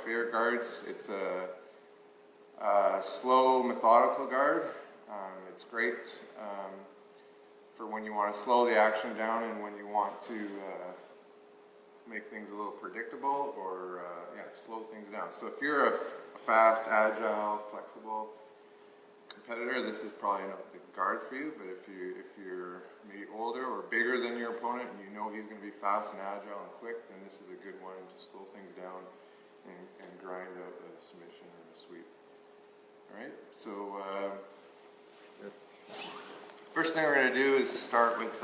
favorite guards. It's a slow, methodical guard. It's great for when you want to slow the action down and when you want to make things a little predictable or slow things down. So if you're a fast, agile, flexible competitor, this is probably not the guard for you. But if you're maybe older or bigger than your opponent and you know he's going to be fast and agile and quick, then this is a good one to slow things down and grind out a submission or a sweep. All right, so first thing we're going to do is start with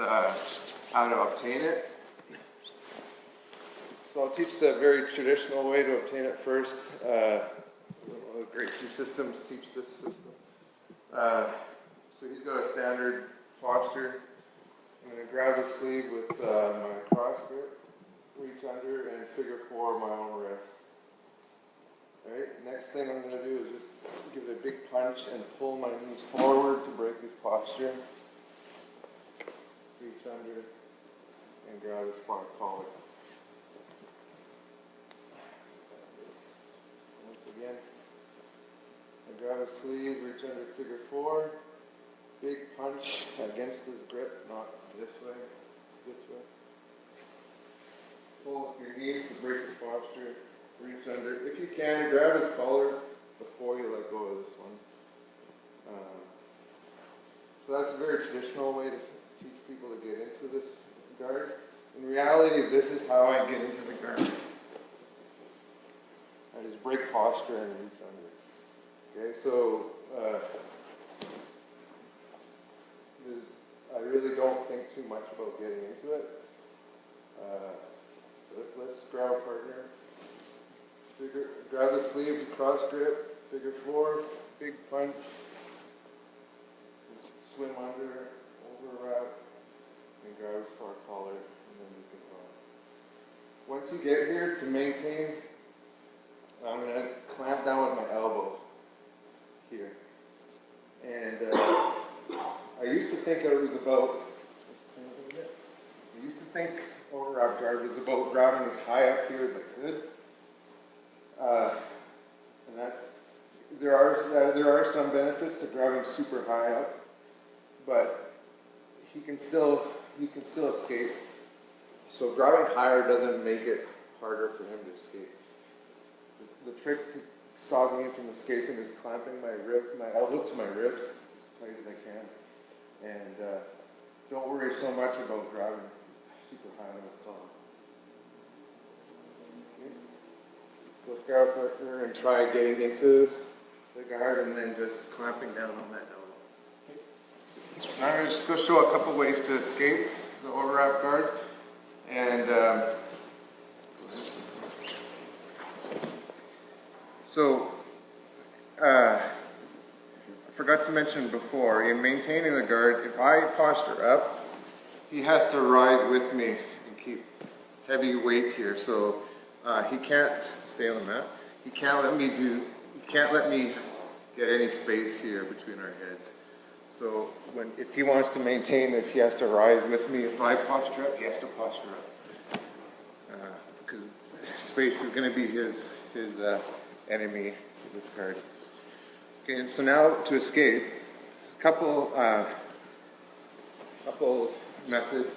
how to obtain it. So I'll teach the very traditional way to obtain it first. The Gracie systems teach this system. So he's got a standard posture. I'm going to grab his sleeve with my cross grip, reach under, and figure 4 my own wrist. Alright, next thing I'm going to do is just give it a big punch and pull my knees forward to break his posture. Reach under and grab his front collar. Once again, I grab his sleeve, reach under, figure 4. Big punch against his grip, not this way, this way. Pull with your knees to break his posture. Reach under. If you can, grab his collar before you let go of this one. So that's a very traditional way to teach people to get into this guard. In reality, this is how I get into the guard. I just break posture and reach under. Okay, so I really don't think too much about getting into it. Let's grab a partner. Grab the sleeve, cross grip, figure 4, big punch, swim under, overwrap, and grab his far collar, and then you can go. Once you get here, to maintain, I'm going to clamp down with my elbow here. And I used to think overwrap guard was about grabbing as high up here as I could. And there are some benefits to grabbing super high up, but he can still escape. So grabbing higher doesn't make it harder for him to escape. The trick to stop me from escaping is clamping my elbow to my ribs as tight as I can, and don't worry so much about grabbing super high on his collar. So let's grab a partner and try getting into the guard and then just clamping down on that elbow. Okay. Now I'm going to just go show a couple ways to escape the overwrap guard. And I forgot to mention before, in maintaining the guard, if I posture up, he has to rise with me and keep heavy weight here. So he can't stay on the mat. He can't let me get any space here between our heads. So if he wants to maintain this, he has to rise with me. If I posture up, he has to posture up. Because space is going to be his enemy for this guard. Okay, and so now to escape, a couple methods.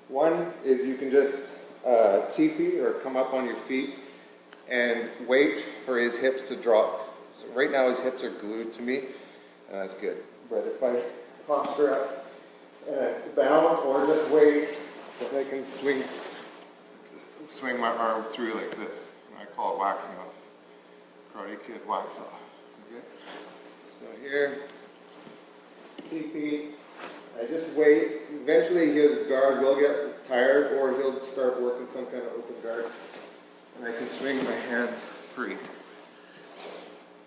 One is you can just TP or come up on your feet and wait for his hips to drop. So right now his hips are glued to me, and that's good. But if I posture up and bound or just wait, then I can swing my arm through like this. I call it waxing off. Karate Kid wax off. Okay? So here, TP. I just wait. Eventually his guard will get tired or he'll start working some kind of open guard. And I can swing my hand free.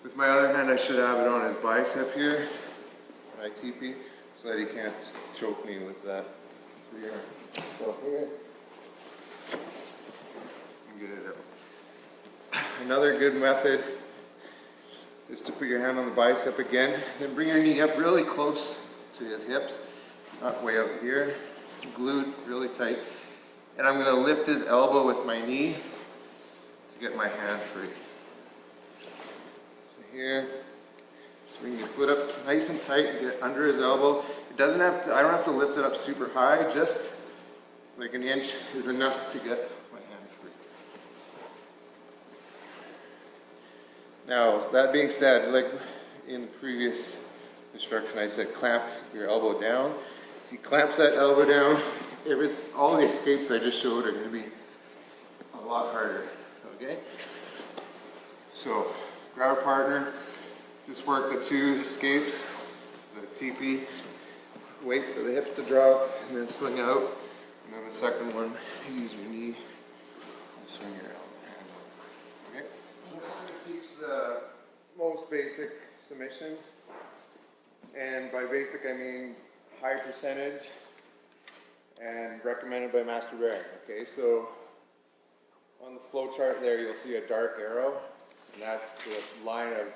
With my other hand I should have it on his bicep here. And I TP so that he can't choke me with that free arm. So here, and get it out. Another good method is to put your hand on the bicep again. Then bring your knee up really close to his hips. Not way out here, glued really tight. And I'm going to lift his elbow with my knee to get my hand free. here. Swing your foot up nice and tight and get under his elbow. It doesn't have to, I don't have to lift it up super high, just like an inch is enough to get my hand free. Now, that being said, like in the previous instruction I said clamp your elbow down. If he clamps that elbow down, all the escapes I just showed are going to be a lot harder, okay? So, grab a partner, just work the 2 escapes, the TP, wait for the hips to drop, and then swing out. And then the second one, use your knee and swing your hand out. Okay? Let's teach the most basic submissions. And by basic, I mean high percentage and recommended by Master Behring. Okay, so on the flow chart there, you'll see a dark arrow, and that's the line of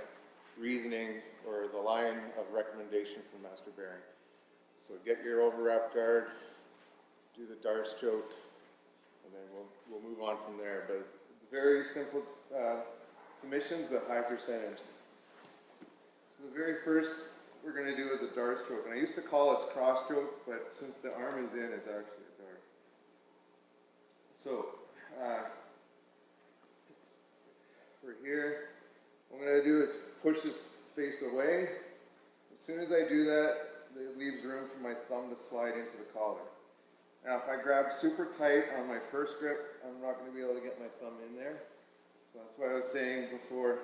reasoning or the line of recommendation from Master Behring. So get your overwrap guard, do the Darce choke, and then we'll move on from there. But it's very simple submissions, but high percentage. So the very first we're going to do is a Darce choke, and I used to call it cross choke, but since the arm is in, it's actually a Darce. So we're here. What I'm going to do is push his face away. As soon as I do that, it leaves room for my thumb to slide into the collar. Now, if I grab super tight on my first grip, I'm not going to be able to get my thumb in there. So that's what I was saying before.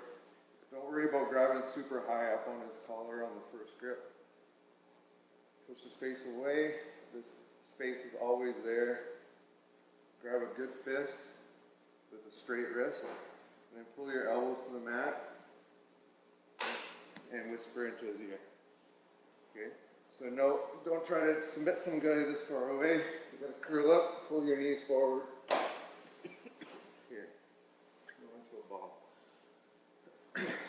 Don't worry about grabbing it super high up on his collar on the first grip. Push his face away. This space is always there. Grab a good fist with a straight wrist. And then pull your elbows to the mat and whisper into his ear. Okay? So no, don't try to submit some guy this far away. You gotta curl up, pull your knees forward. Here, go into a ball.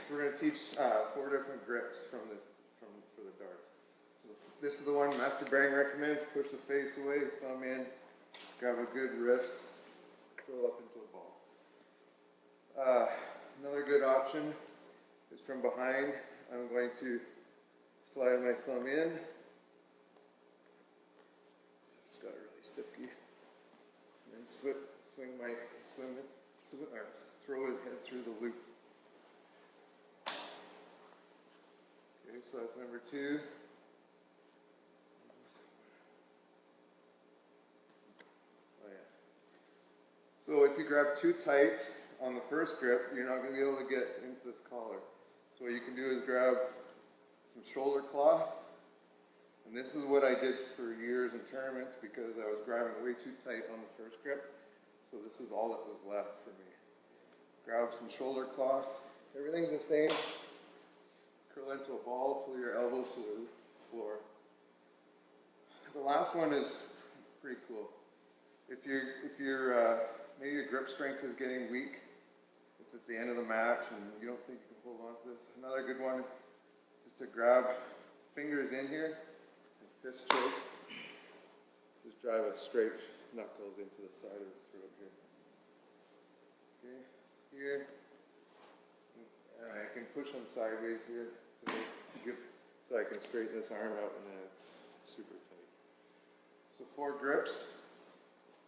We're gonna teach 4 different grips for the dart. So this is the one Master Behring recommends. Push the face away, thumb in, grab a good wrist, curl up into a ball. Another good option is from behind. I'm going to slide my thumb in. Just got a really stiff key. And then throw his head through the loop. Okay, so that's number 2. Oh yeah. So if you grab too tight on the first grip, you're not going to be able to get into this collar. So what you can do is grab some shoulder cloth, and this is what I did for years in tournaments because I was grabbing way too tight on the first grip. So this is all that was left for me. Grab some shoulder cloth. Everything's the same. Curl into a ball, pull your elbows to the floor. The last one is pretty cool. If you're maybe your grip strength is getting weak, it's at the end of the match and you don't think you can hold on to this. Another good one is to grab fingers in here and fist choke. Just drive a straight knuckles into the side of the throat here. Okay, here. And I can push them sideways here so I can straighten this arm out, and then it's super tight. So 4 grips.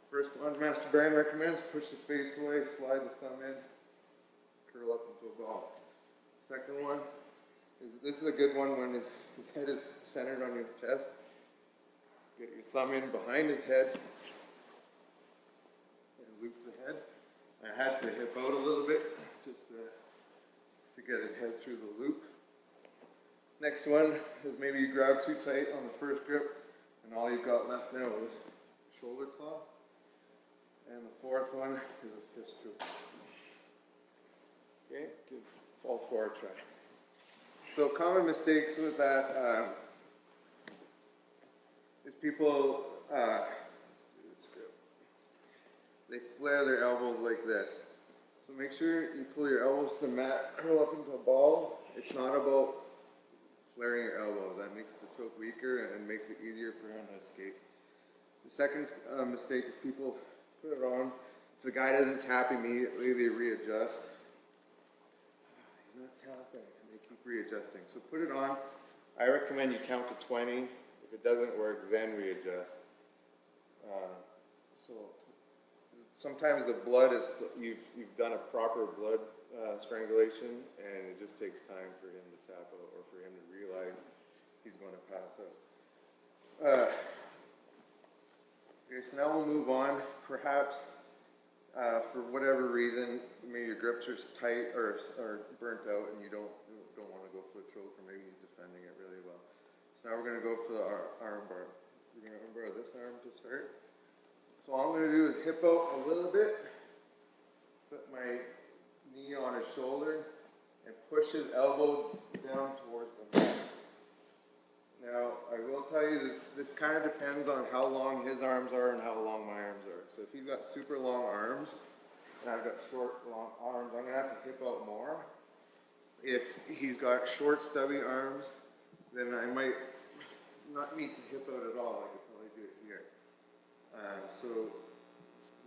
First one, Master Behring recommends, push the face away, slide the thumb in, curl up into a ball. Second one, this is a good one when his head is centered on your chest. Get your thumb in behind his head and loop the head. I had to hip out a little bit just to get his head through the loop. Next one is maybe you grab too tight on the first grip and all you've got left now is shoulder cloth. And the 4th one is a fist choke. Okay, give all 4 a try. So common mistakes with that is people they flare their elbows like this. So make sure you pull your elbows to the mat, curl up into a ball. It's not about flaring your elbow. That makes the choke weaker and makes it easier for him to escape. The second mistake is people put it on. If the guy doesn't tap immediately, they readjust. He's not tapping. readjusting. So put it on. I recommend you count to 20. If it doesn't work, then readjust. So sometimes the blood is, you've done a proper blood strangulation, and it just takes time for him to tap out or for him to realize he's going to pass out. Okay, so now we'll move on. Perhaps for whatever reason, maybe your grips are tight or burnt out, and you don't want to go for a choke, or maybe he's defending it really well. So now we're going to go for the arm bar. We're going to arm bar this arm to start. So all I'm going to do is hip out a little bit, put my knee on his shoulder, and push his elbow down towards the mat. Now, I will tell you that this kind of depends on how long his arms are and how long my arms are. So if he's got super long arms, and I've got short, long arms, I'm going to have to hip out more. If he's got short, stubby arms, then I might not need to hip out at all. I could probably do it here. So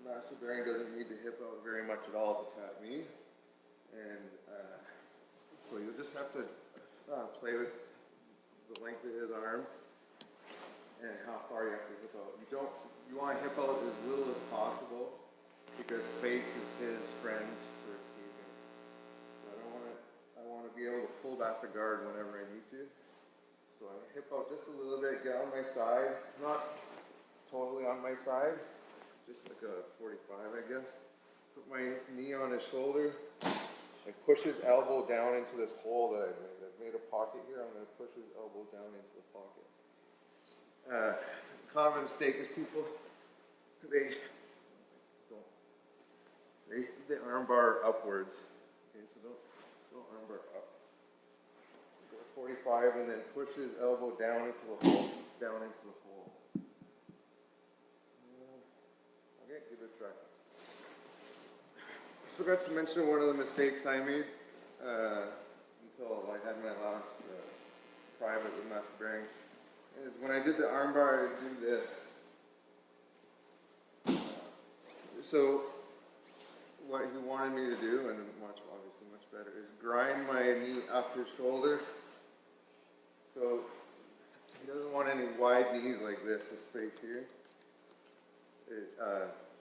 Master Behring doesn't need to hip out very much at all to tap me. And so you'll just have to play with the length of his arm and how far you have to hip out. You want to hip out as little as possible because space is his friend for escaping. So I want to be able to pull back the guard whenever I need to. So I hip out just a little bit, get on my side, not totally on my side, just like a 45 I guess. Put my knee on his shoulder and push his elbow down into this hole that I've made. I've made a pocket here. I'm going to push his elbow down into the pocket. Common mistake is people, they arm bar upwards. Okay, so don't arm bar up. Go 45 and then push his elbow down into the hole. Okay, give it a try. I forgot to mention one of the mistakes I made until I had my last private with Master Behring is when I did the armbar, I would do this. So what he wanted me to do, and obviously much better, is grind my knee up his shoulder. So he doesn't want any wide knees like this, the space here.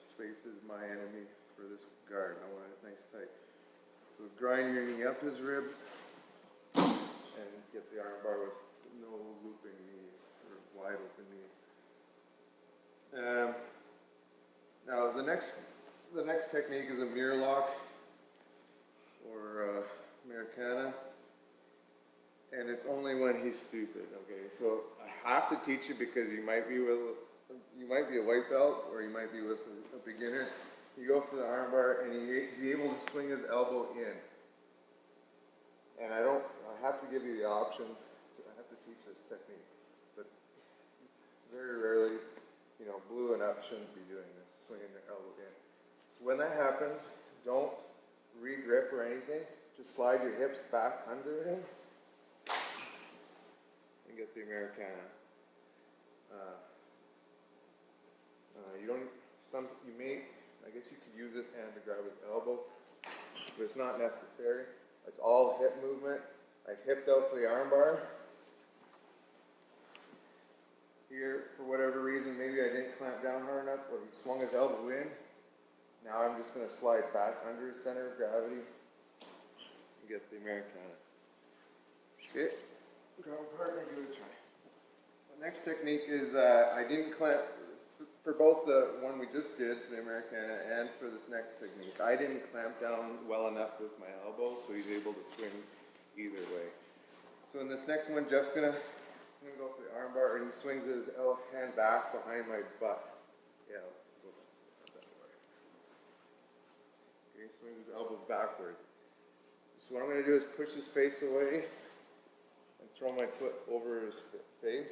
Space is my enemy for this guard. I want it nice tight. So grind your knee up his rib and get the arm bar with no looping knees or wide open knees. Now the next technique is a mirror lock or Americana, and it's only when he's stupid. Okay, so I have to teach you because you might be a white belt or you might be with a beginner. You go for the arm bar and he's able to swing his elbow in. And I have to give you the option, I have to teach this technique. But very rarely, blue and up shouldn't be doing this, swinging their elbow in. So when that happens, don't re-grip or anything. Just slide your hips back under him and get the Americana. I guess you could use this hand to grab his elbow, but it's not necessary. It's all hip movement. I hipped out for the arm bar. Here, for whatever reason, maybe I didn't clamp down hard enough, or he swung his elbow in. Now I'm just going to slide back under his center of gravity and get the Americana. Okay, grab a partner, give it a try. The next technique is I didn't clamp. For both the one we just did, for the Americana, and for this next technique, I didn't clamp down well enough with my elbow, so he's able to swing either way. So in this next one, Jeff's going to go for the arm bar, and he swings his hand back behind my butt. Yeah, go that way. Okay, he swings his elbow backward. So what I'm going to do is push his face away and throw my foot over his face.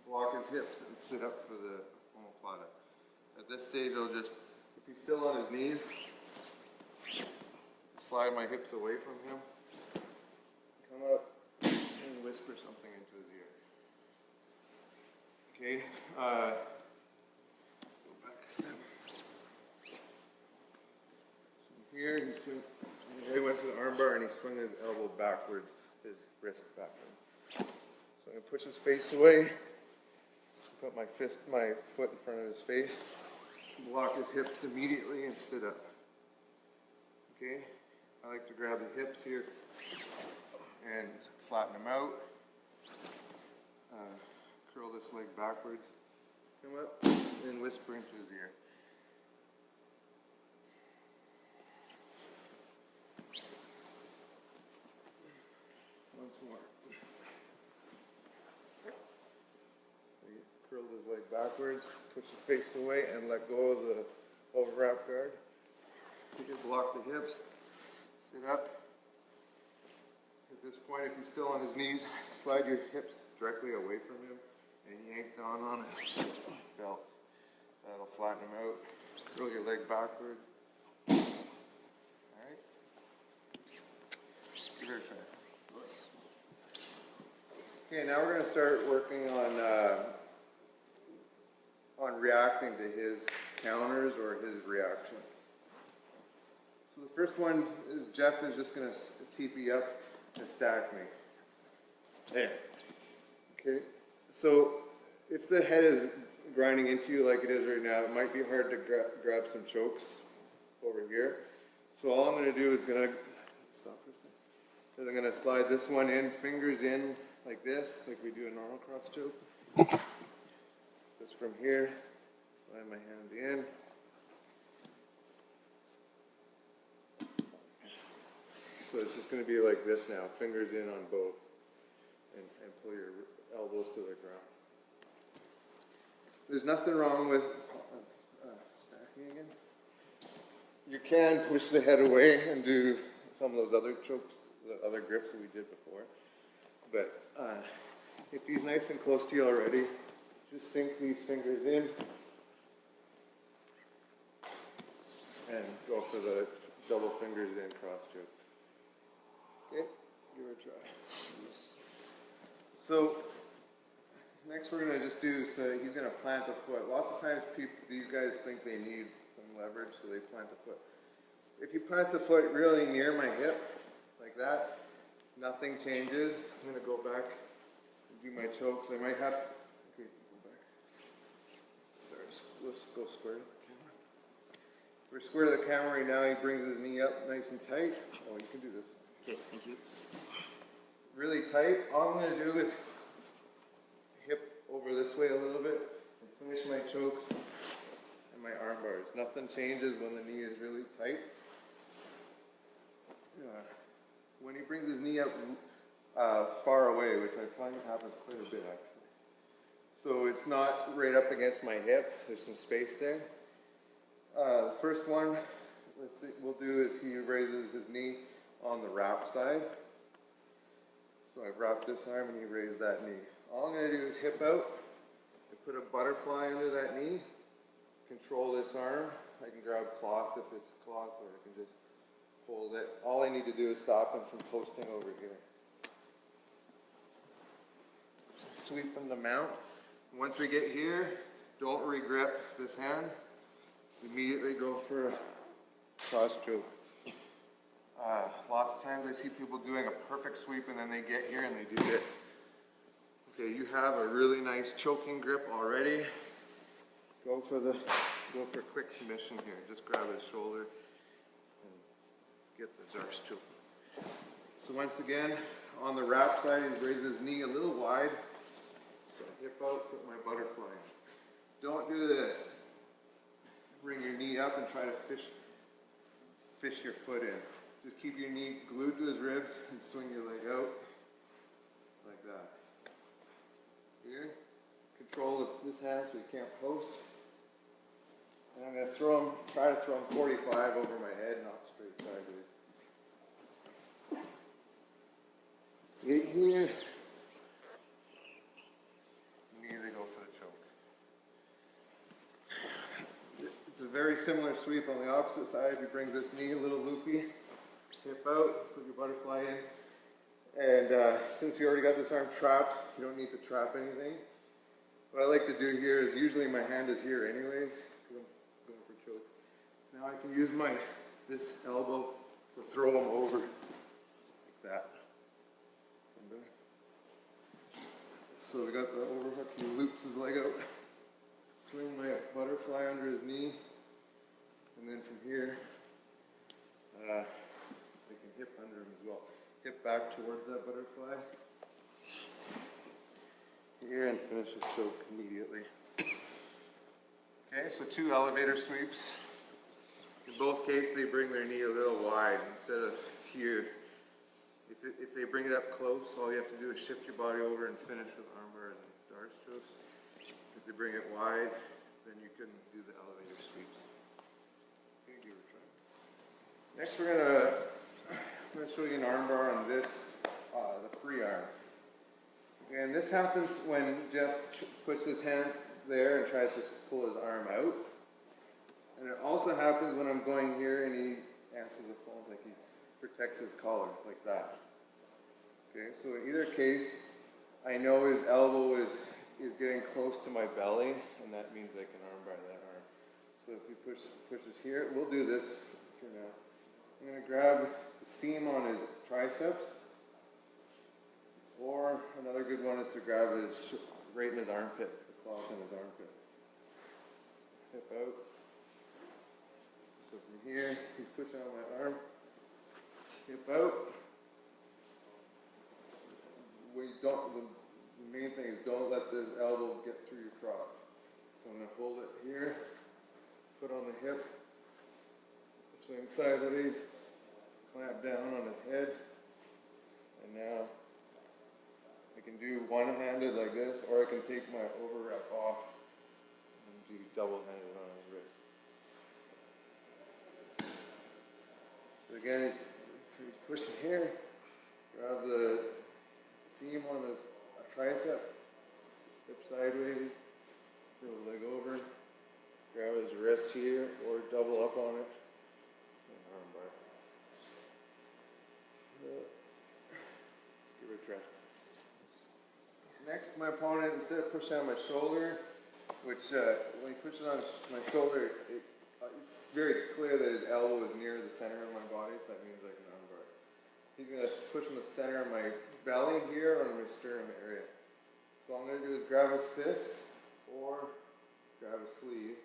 Block his hips and sit up for the omoplata. At this stage, I'll just, if he's still on his knees, slide my hips away from him, come up and whisper something into his ear. Okay, go back a step. So here, he went for the arm bar and he swung his elbow backwards, his wrist backwards. So I'm going to push his face away, put my foot in front of his face, block his hips immediately and sit up. Okay, I like to grab the hips here and flatten them out. Curl this leg backwards, come up, and whisper into his ear. Once more. Curl his leg backwards, push the face away, and let go of the overwrap guard. You just block the hips, sit up. At this point, if he's still on his knees, slide your hips directly away from him and yank down on his belt. That'll flatten him out. Curl your leg backwards. Alright? Give it a try. Okay, now we're going to start working on reacting to his counters or his reaction. So the first one is Jeff is just going to TP up and stack me. There. Okay. So if the head is grinding into you like it is right now, it might be hard to grab some chokes over here. So all I'm going to do is stop for a second. I'm going to slide this one in, fingers in like this, like we do a normal cross choke. Just from here, slide my hand in. So it's just going to be like this now, fingers in on both, and pull your elbows to the ground. There's nothing wrong with stacking again. You can push the head away and do some of those other chokes, the other grips that we did before. But if he's nice and close to you already, just sink these fingers in and go for the double fingers in cross choke. Okay, give it a try. So next we're going to just do, so he's going to plant a foot. Lots of times these guys think they need some leverage, so they plant a foot. If he plants a foot really near my hip, like that, nothing changes. I'm going to go back and do my chokes. I might have, okay, go back. Sorry, let's go square to the camera. We're square to the camera right now. He brings his knee up nice and tight. Oh, you can do this. Okay, thank you. Really tight. All I'm going to do is hip over this way a little bit and finish my chokes and my arm bars. Nothing changes when the knee is really tight. When he brings his knee up far away, which I find happens quite a bit actually. So it's not right up against my hip. There's some space there. The first one we'll do is he raises his knee on the wrap side. So I've wrapped this arm and he raised that knee. All I'm going to do is hip out and put a butterfly under that knee. Control this arm. I can grab cloth if it's cloth, or I can just hold it. All I need to do is stop him from posting over here. Sweep him to mount. Once we get here, don't re-grip this hand. Immediately go for a cross choke. Lots of times I see people doing a perfect sweep and then they get here and they do it. Okay, you have a really nice choking grip already. Go for a quick submission here. Just grab his shoulder and get the Darce choke. So once again, on the wrap side, he raises his knee a little wide. So hip out, put my butterfly in. Don't do this. Bring your knee up and try to fish your foot in. Just keep your knee glued to his ribs and swing your leg out like that. Here, control this hand so he can't post. And I'm going to try to throw him 45 over my head, not straight sideways. Get here. Immediately go for the choke. It's a very similar sweep on the opposite side. If he brings this knee a little loopy, hip out, put your butterfly in. And since you already got this arm trapped, you don't need to trap anything. What I like to do here is, usually my hand is here anyways, because I'm going for chokes. Now I can use this elbow to throw him over. that. So we got the overhook, he loops his leg out, swing my butterfly under his knee, and then from here, I can hip under him as well. Hip back towards that butterfly. Here and finish his choke immediately. Okay, so 2 elevator sweeps. In both cases, they bring their knee a little wide instead of here. If they bring it up close, all you have to do is shift your body over and finish with armbar and dart strokes. If they bring it wide, then you can do the elevator sweeps. Okay, give it a try. Next, I'm going to show you an armbar on this, the free arm. And this happens when Jeff puts his hand there and tries to pull his arm out. And it also happens when I'm going here and he answers the phone, like he protects his collar, like that. Okay, so in either case, I know his elbow is getting close to my belly, and that means I can armbar that arm. So if he pushes here, we'll do this for now. I'm going to grab the seam on his triceps, or another good one is to grab his, right in his armpit, the cloth in his armpit. Hip out. So from here, he's pushing on my arm, hip out. The main thing is don't let this elbow get through your crotch. So I'm going to hold it here, foot on the hip, swing sideways, clamp down on his head, and now I can do one-handed like this, or I can take my overwrap off and do double-handed on his wrist. So again, he's pushing here, grab the seam on his tricep, hip sideways, throw the leg over, grab his wrist here, or double up on it, and armbar. Give it a try. Next, my opponent, instead of pushing on my shoulder, which when he pushes on my shoulder, it's very clear that his elbow is near the center of my body, so that means I can armbar. He's going to push in the center of my belly here or in my sternum area. So all I'm going to do is grab his fist or grab his sleeve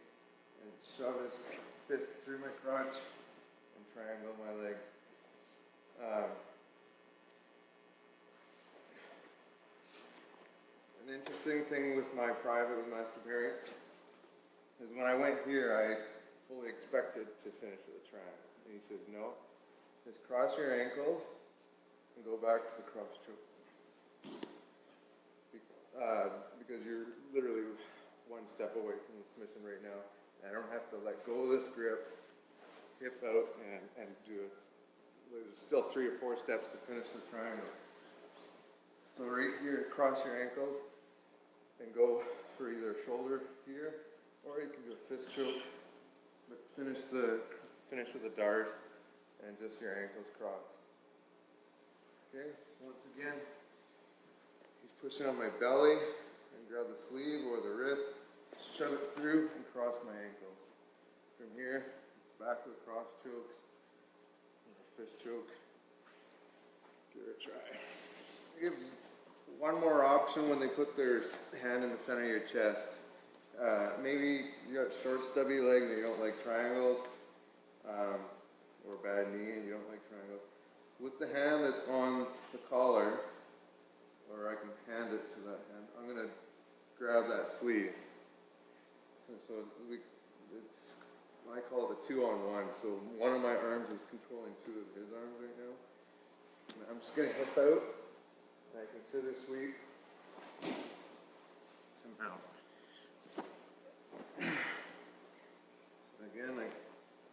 and shove his fist through my crotch and triangle my leg. An interesting thing with my private with Master Behring is when I went here, I fully expected to finish with a triangle. And he says, no, just cross your ankles and go back to the cross choke. Because you're literally one step away from the submission right now. And I don't have to let go of this grip, hip out, and do it. There's still 3 or 4 steps to finish the triangle. So right here, cross your ankles and go for either a shoulder here, or you can do a fist choke, but finish with a dart and just your ankles crossed. Okay, so once again, he's pushing on my belly and grab the sleeve or the wrist, shove it through and cross my ankles. From here, it's back to the cross chokes, and a fist choke. Give it a try. Gives one more option when they put their hand in the center of your chest. Maybe you got short, stubby legs and you don't like triangles, or a bad knee and you don't like triangles. With the hand that's on the collar, or I can hand it to that hand, I'm going to grab that sleeve. And so I call it a 2-on-1. So one of my arms is controlling 2 of his arms right now. And I'm just going to hip out. I can scissor sweep to mount. So again,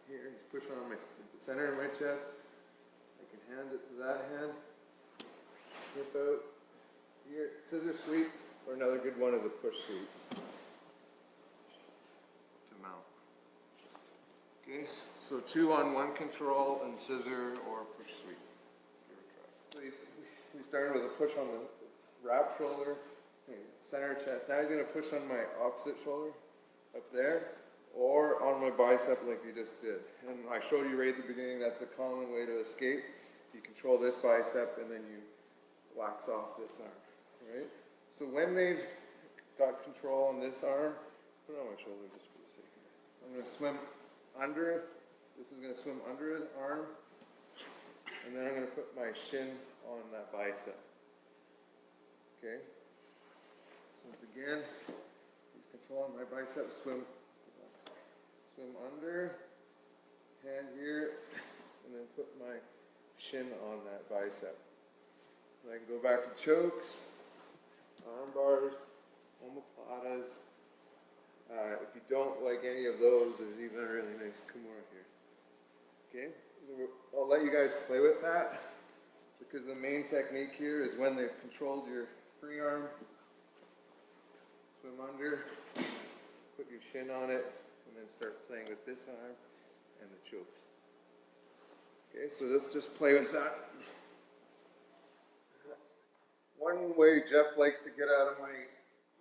here he's pushing on the center of my chest. I can hand it to that hand. Hip out. Here, scissor sweep, or another good one is a push sweep to mount. Okay, so 2-on-1 control and scissor or push sweep. Give it a try. So we started with a push on the wrap shoulder, center chest. Now he's going to push on my opposite shoulder up there, or on my bicep like we just did. And I showed you right at the beginning that's a common way to escape. You control this bicep and then you wax off this arm, right? So when they've got control on this arm, put it on my shoulder just for a second. I'm going to swim under, this is going to swim under his arm, and then I'm going to put my shin on that bicep. Okay? So once again, he's controlling my bicep, swim under, hand here, and then put my shin on that bicep. And I can go back to chokes, arm bars, omoplatas. If you don't like any of those, there's even a really nice Kimura here. Okay, so I'll let you guys play with that, because the main technique here is when they've controlled your free arm, swim under, put your shin on it, and then start playing with this arm and the chokes. Okay, so let's just play with that. One way Jeff likes to get out of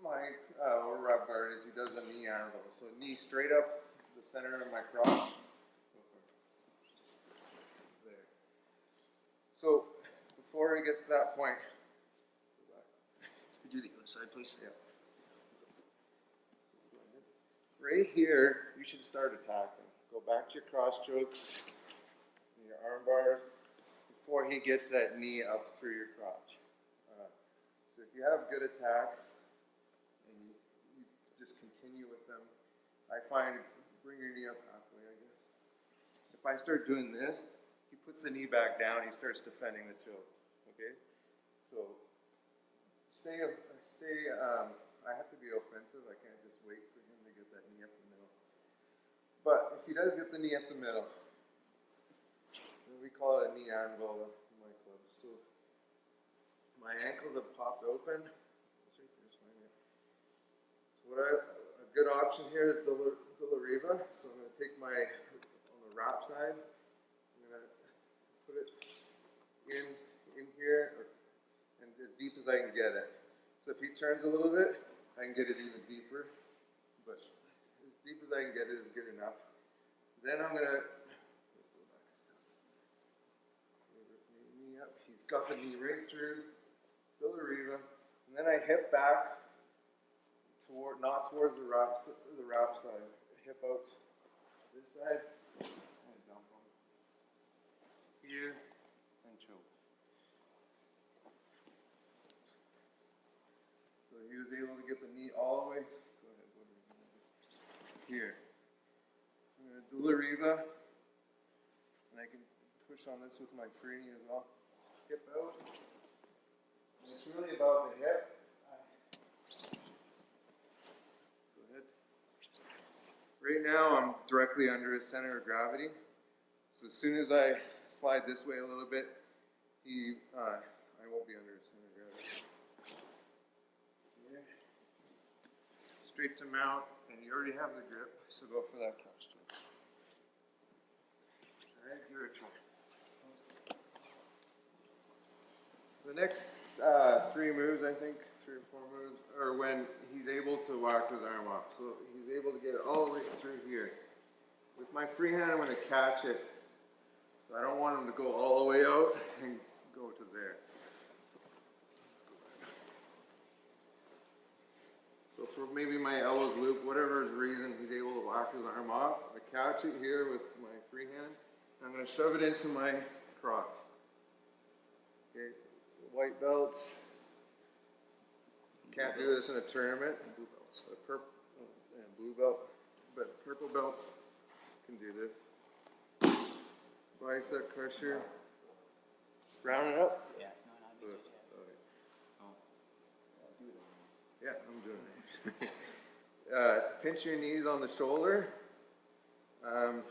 my overwrap guard is he does a knee angle. So knee straight up the center of my crotch. There. So before he gets to that point, could you do the other side, please? Yeah. Right here, you should start attacking. Go back to your cross strokes, your arm bars, before he gets that knee up through your crotch. So if you have good attacks, and you just continue with them, I find, bring your knee up halfway, I guess. If I start doing this, he puts the knee back down, he starts defending the choke, okay? So, I have to be offensive, I can't just wait for him to get that knee up the middle. But if he does get the knee up the middle, we call it a knee angle in my club. So my ankles have popped open. So a good option here is De La Riva. So I'm going to take on the wrap side, I'm going to put it in here, and as deep as I can get it. So if he turns a little bit, I can get it even deeper. But as deep as I can get it is good enough. Then I'm going to, let's go back a step. Knee up. He's got the knee right through De La Riva. And then I hip back, not towards the wrap side. Hip out this side, and dump on here, and choke. So he was able to get the knee all the way. Go ahead, here. I'm going to De La Riva, and I can push on this with my free knee as well. Hip out. And it's really about the hip. Go ahead. Right now I'm directly under his center of gravity. So as soon as I slide this way a little bit, I won't be under his center of gravity. Here. Straight to mount, and you already have the grip, so go for that cross stroke. Alright, give it a try. The next 3 moves, I think, 3 or 4 moves, are when he's able to walk his arm up. So he's able to get it all the way through here. With my free hand, I'm going to catch it. So I don't want him to go all the way out and go to there. So for maybe my elbows loop, whatever his reason, he's able to walk his arm off. I catch it here with my free hand. I'm going to shove it into my crotch. Okay. White belts can't do this in a tournament. Blue belts, blue belt, but purple belts can do this. Bicep crusher. Round it up. Yeah, no, not BJJ. Okay. Yeah, I'm doing it. Pinch your knees on the shoulder, and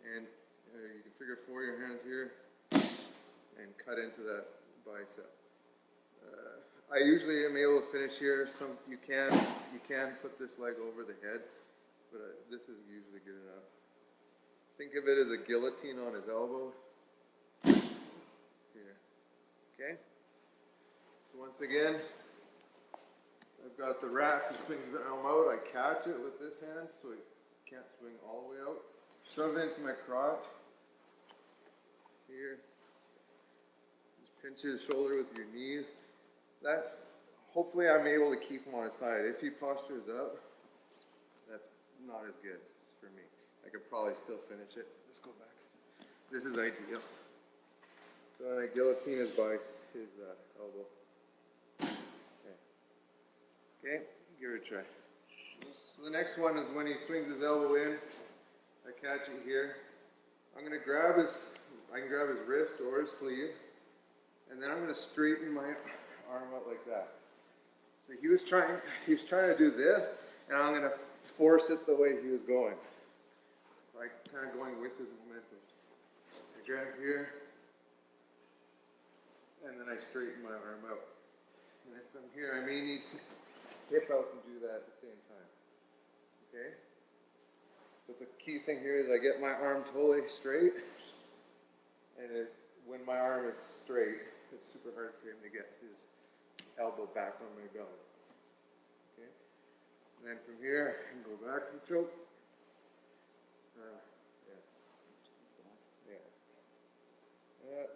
you can figure 4 your hands here and cut into that bicep. I usually am able to finish here. You can put this leg over the head, but this is usually good enough. Think of it as a guillotine on his elbow. Here. Okay? So once again, I've got the wrap. He swings the arm out. I catch it with this hand so he can't swing all the way out. Shove it into my crotch. Here. pinch his shoulder with your knees. That's, hopefully I'm able to keep him on his side. If he postures up, that's not as good for me. I could probably still finish it. Let's go back. This is ideal. So then I guillotine his by his elbow. Okay, give it a try. So the next one is when he swings his elbow in. I catch it here. I'm gonna grab I can grab his wrist or his sleeve, and then I'm gonna straighten my arm out like that. So he was trying to do this, and I'm gonna force it the way he was going. Like kind of going with his momentum. I grab here, and then I straighten my arm out. And if I'm here, I may need to hip out and do that at the same time. Okay? But the key thing here is I get my arm totally straight, and when my arm is straight, it's super hard for him to get his elbow back on my belly. Okay? And then from here, I can go back and choke.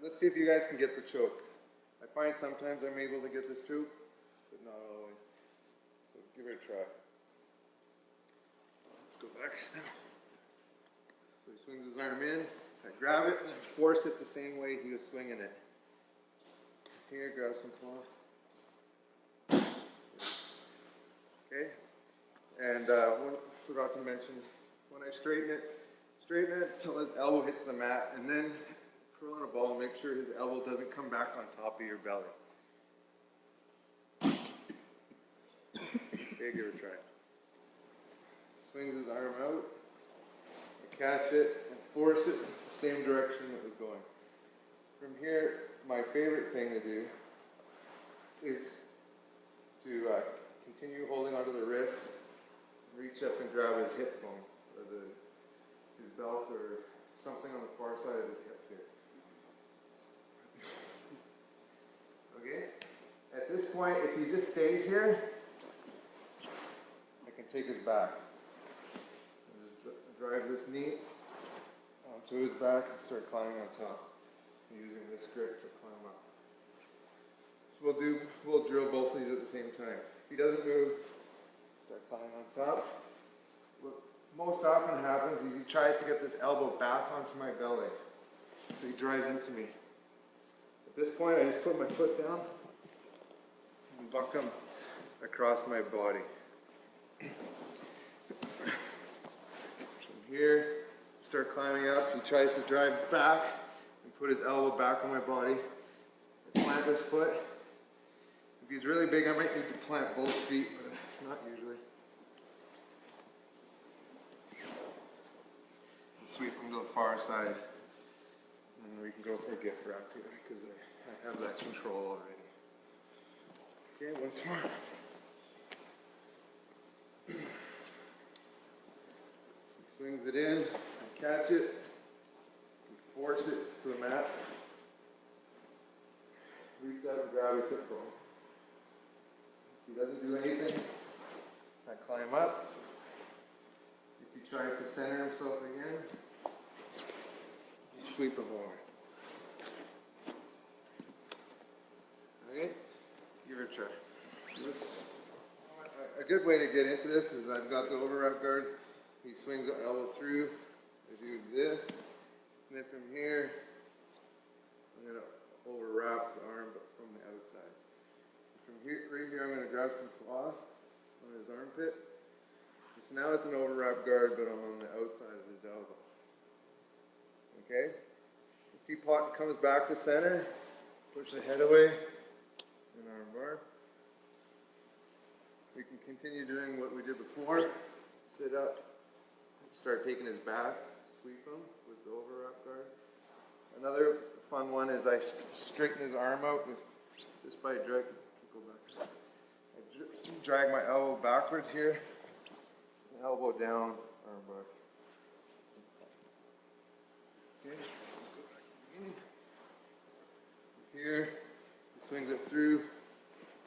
Let's see if you guys can get the choke. I find sometimes I'm able to get this choke, but not always. So give it a try. Let's go back now. So he swings his arm in, I grab it, and I force it the same way he was swinging it. Here, grab some claw. Okay? And forgot to mention, when I straighten it until his elbow hits the mat, and then curl on a ball and make sure his elbow doesn't come back on top of your belly. Okay, give it a try. Swings his arm out, I catch it, and force it the same direction it was going. From here, my favorite thing to do is to continue holding onto the wrist, reach up and grab his hip bone, or his belt, or something on the far side of his hip here. Okay? At this point, if he just stays here, I can take his back. Drive this knee onto his back and start climbing on top, using this grip to climb up. So we'll drill both of these at the same time. If he doesn't move, start climbing on top. What most often happens is he tries to get this elbow back onto my belly. So he drives into me. At this point, I just put my foot down and buck him across my body. From here, start climbing up. He tries to drive back and put his elbow back on my body. I plant this foot. If he's really big, I might need to plant both feet, but not usually. And sweep him to the far side. And we can go for a gift wrap here because I have that control already. Okay, once more. He swings it in, I catch it, we force it to the mat. Reach out and grab his hip bone. If he doesn't do anything, I climb up. If he tries to center himself again, you sweep him over. Okay, give it a try. A good way to get into this is I've got the overwrap guard. He swings the elbow through. I do this, and then from here, I'm going to overwrap the arm but from the outside. From here, right here, I'm going to grab some cloth on his armpit. So now it's an overwrap guard, but I'm on the outside of his elbow. Okay? If he comes back to center, push the head away, and arm bar. We can continue doing what we did before. Sit up, start taking his back, sweep him with the overwrap guard. Another fun one is I straighten his arm out just by drag. Go back. I drag my elbow backwards here, elbow down, arm bar. Okay, let's go back to the beginning. Here, he swings it through.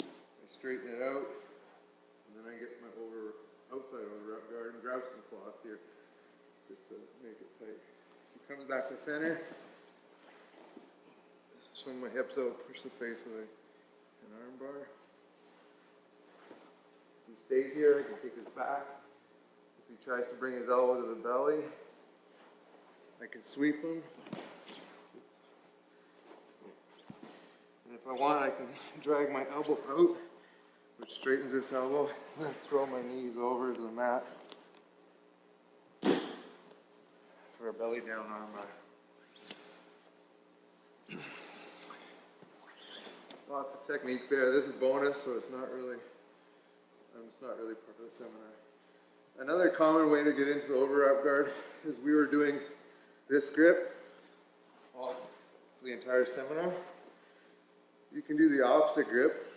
I straighten it out, and then I get my outside overwrap guard and grab some cloth here just to make it tight. He comes back to center. Swing my hips out, push the face away. An arm bar. If he stays here, I can take his back. If he tries to bring his elbow to the belly, I can sweep him. And if I want, I can drag my elbow out, which straightens this elbow, and then throw my knees over to the mat for a belly down arm bar. Lots of technique there. This is bonus, so it's not really part of the seminar. Another common way to get into the overwrap guard is we were doing this grip all the entire seminar. You can do the opposite grip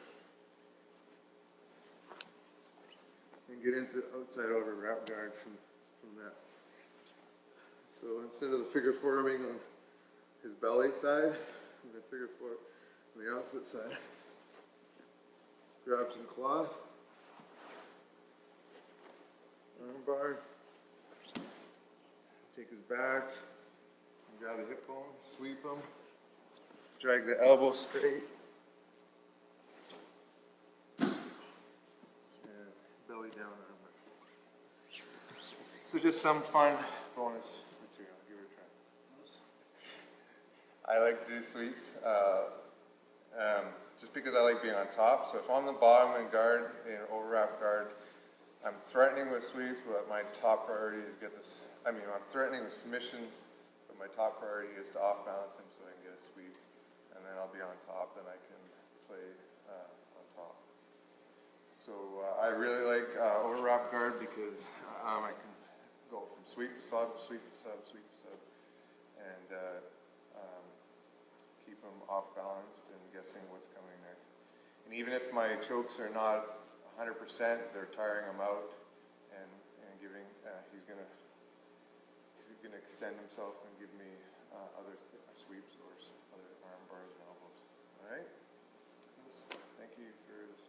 and get into outside overwrap guard from that. So instead of the figure four being on his belly side, I'm going to figure four on the opposite side. Grab some cloth, arm bar, take his back, and grab the hip bone, sweep him, drag the elbow straight, and belly down arm bar. So just some fun bonus material. Give it a try. I like to do sweeps. Just because I like being on top. So if I'm on the bottom in guard, in overwrap guard, I'm threatening with sweeps, but my top priority is get this. I'm threatening with submission, but my top priority is to off balance him so I can get a sweep, and then I'll be on top, and I can play on top. So I really like overwrap guard because I can go from sweep to sub, sweep to sub, sweep to sub, and keep them off balanced and guessing what's coming next. And even if my chokes are not 100%, they're tiring him out and giving. He's gonna extend himself and give me other sweeps or other arm bars and elbows. All right. Thank you for this.